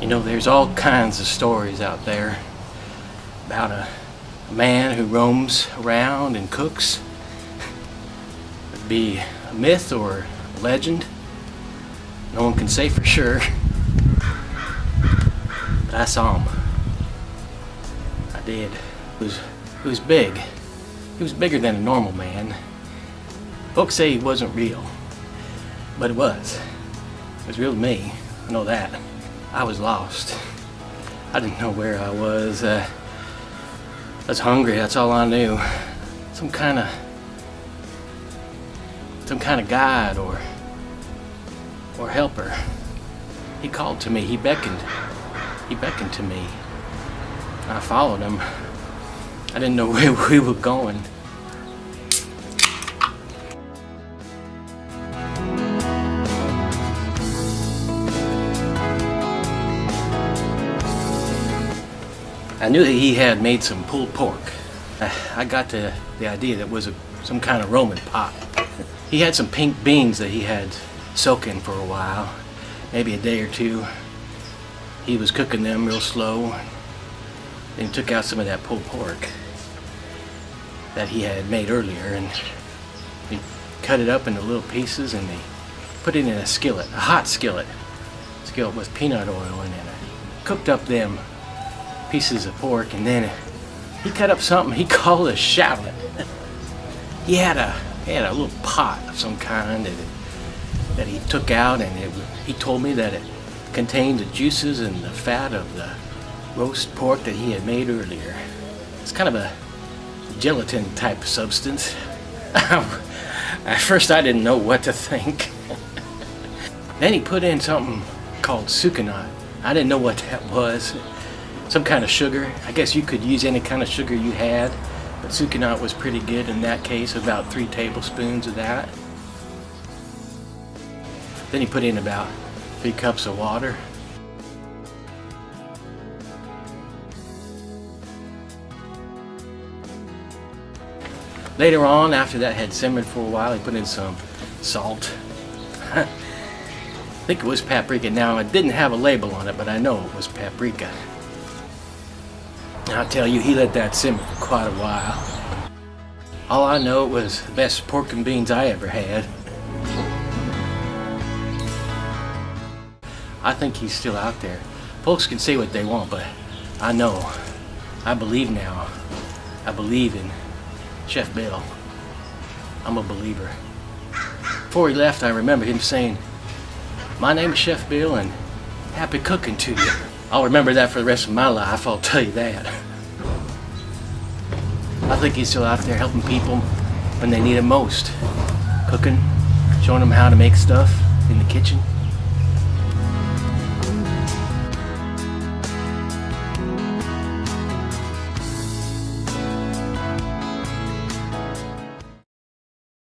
You know, there's all kinds of stories out there about a man who roams around and cooks. It'd be a myth or a legend. No one can say for sure. But I saw him. I did. He was big. He was bigger than a normal man. Folks say he wasn't real, but it was. It was real to me. I know that. I was lost. I didn't know where I was. I was hungry. That's all I knew. Some kind of guide or helper. He called to me. He beckoned to me. I followed him. I didn't know where we were going. I knew that he had made some pulled pork. I got the idea that it was some kind of Roman pot. He had some pink beans that he had soaking for a while, maybe a day or two. He was cooking them real slow. Then he took out some of that pulled pork that he had made earlier, and he cut it up into little pieces, and he put it in a skillet, a hot skillet with peanut oil in it. Cooked up them pieces of pork, and then he cut up something he called a shallot. He had a little pot of some kind that he took out, and he told me that it contained the juices and the fat of the roast pork that he had made earlier. It's kind of a gelatin type substance. At first I didn't know what to think. Then he put in something called sucanat. I didn't know what that was. Some kind of sugar. I guess you could use any kind of sugar you had, but sucanat was pretty good in that case, about 3 tablespoons of that. Then he put in about 3 cups of water. Later on, after that had simmered for a while, he put in some salt. I think it was paprika. Now, it didn't have a label on it, but I know it was paprika. I'll tell you, he let that simmer for quite a while. All I know, it was the best pork and beans I ever had. I think he's still out there. Folks can say what they want, but I know. I believe now. I believe in Chef Bill. I'm a believer. Before he left, I remember him saying, "My name is Chef Bill, and happy cooking to you." I'll remember that for the rest of my life, I'll tell you that. I think he's still out there helping people when they need him most. Cooking, showing them how to make stuff in the kitchen.